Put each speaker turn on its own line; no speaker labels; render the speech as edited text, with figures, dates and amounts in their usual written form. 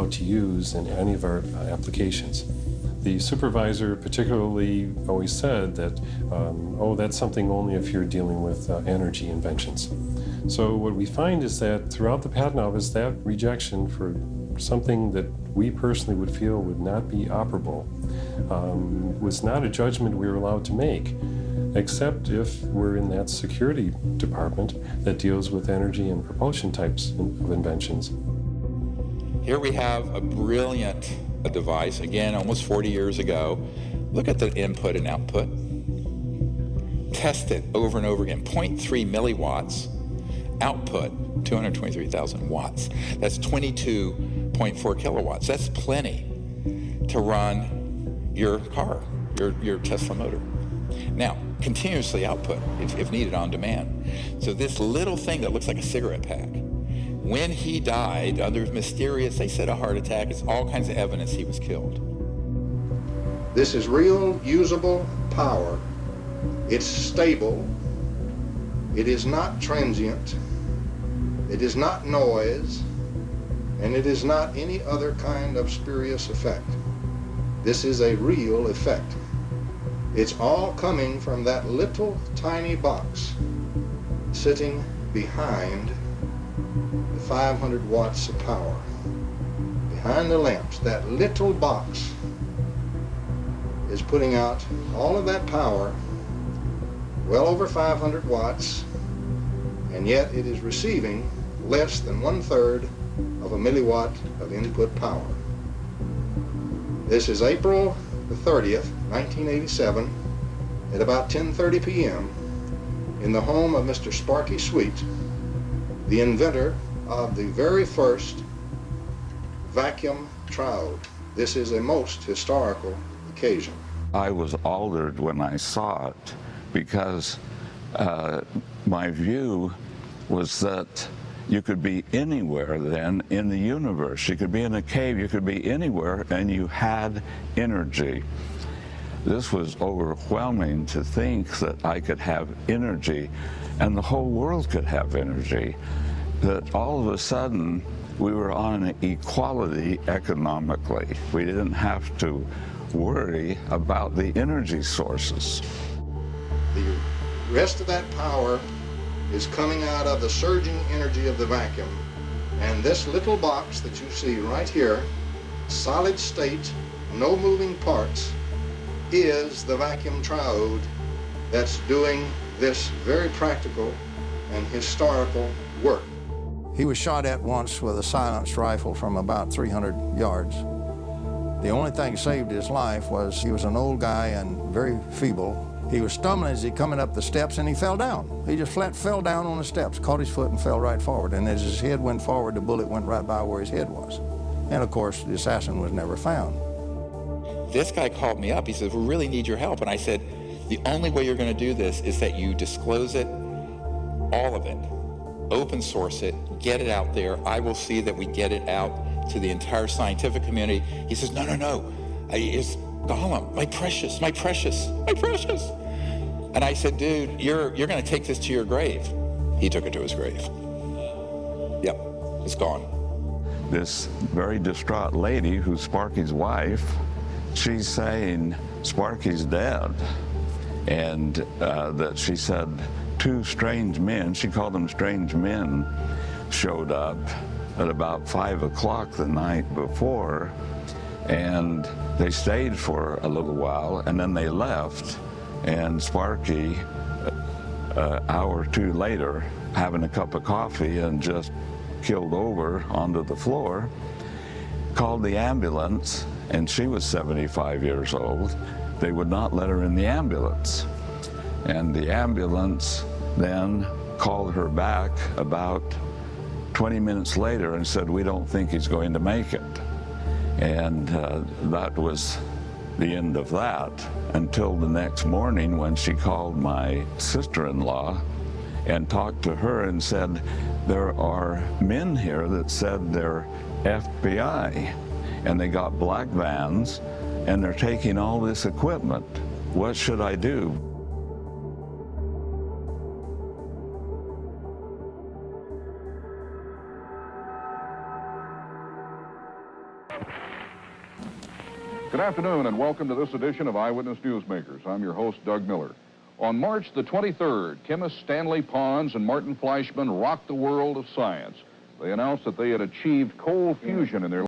allowed to use in any of our applications. The supervisor particularly always said that, oh, that's something only if you're dealing with energy inventions. So what we find is that throughout the patent office, that rejection for something that we personally would feel would not be operable was not a judgment we were allowed to make, except if we're in that security department that deals with energy and propulsion types of inventions.
Here we have a brilliant device, again, almost 40 years ago. Look at the input and output. Test it over and over again. 0.3 milliwatts, output 223,000 watts. That's 22.4 kilowatts. That's plenty to run your car, your Tesla motor. Now, continuously output if needed on demand. So this little thing that looks like a cigarette pack, when he died, under mysterious, they said a heart attack, it's all kinds of evidence he was killed.
This is real, usable power. It's stable. It is not transient. It is not noise. And it is not any other kind of spurious effect. This is a real effect. It's all coming from that little tiny box sitting behind the 500 watts of power. Behind the lamps, that little box is putting out all of that power, well over 500 watts, and yet it is receiving less than 1/3 of a milliwatt of input power. This is April the 30th, 1987, at about 10:30 p.m. in the home of Mr. Sparky Sweet, the inventor of the very first vacuum triode. This is a most historical occasion.
I was altered when I saw it because my view was that you could be anywhere then in the universe. You could be in a cave, you could be anywhere, and you had energy. This was overwhelming to think that I could have energy and the whole world could have energy. That all of a sudden we were on an equality economically. We didn't have to worry about the energy sources.
The rest of that power is coming out of the surging energy of the vacuum. And this little box that you see right here, solid state, no moving parts, is the vacuum triode that's doing this very practical and historical work.
He was shot at once with a silenced rifle from about 300 yards. The only thing that saved his life was he was an old guy and very feeble. He was stumbling as he coming up the steps and he fell down. He just flat fell down on the steps, caught his foot and fell right forward. And as his head went forward, the bullet went right by where his head was. And of course, the assassin was never found.
This guy called me up. He said, we really need your help. And I said, the only way you're going to do this is that you disclose it, all of it, open source it, get it out there. I will see that we get it out to the entire scientific community. He says, no, no, no. It's Gollum, my precious, my precious, my precious. And I said, dude, you're going to take this to your grave. He took it to his grave. Yep, it's gone.
This very distraught lady, who's Sparky's wife, she's saying Sparky's dead. And that she said 2 strange men, she called them strange men, showed up at about 5 o'clock the night before, and they stayed for a little while, and then they left. And Sparky, an hour or 2 later, having a cup of coffee and just killed over onto the floor, called the ambulance, and she was 75 years old. They would not let her in the ambulance. And the ambulance then called her back about 20 minutes later and said, we don't think he's going to make it. And that was the end of that until the next morning when she called my sister-in-law and talked to her and said, there are men here that said they're FBI and they got black vans and they're taking all this equipment. What should I do?
Good afternoon and welcome to this edition of Eyewitness Newsmakers. I'm your host, Doug Miller. On March the 23rd, chemists Stanley Pons and Martin Fleischmann rocked the world of science. They announced that they had achieved cold fusion in their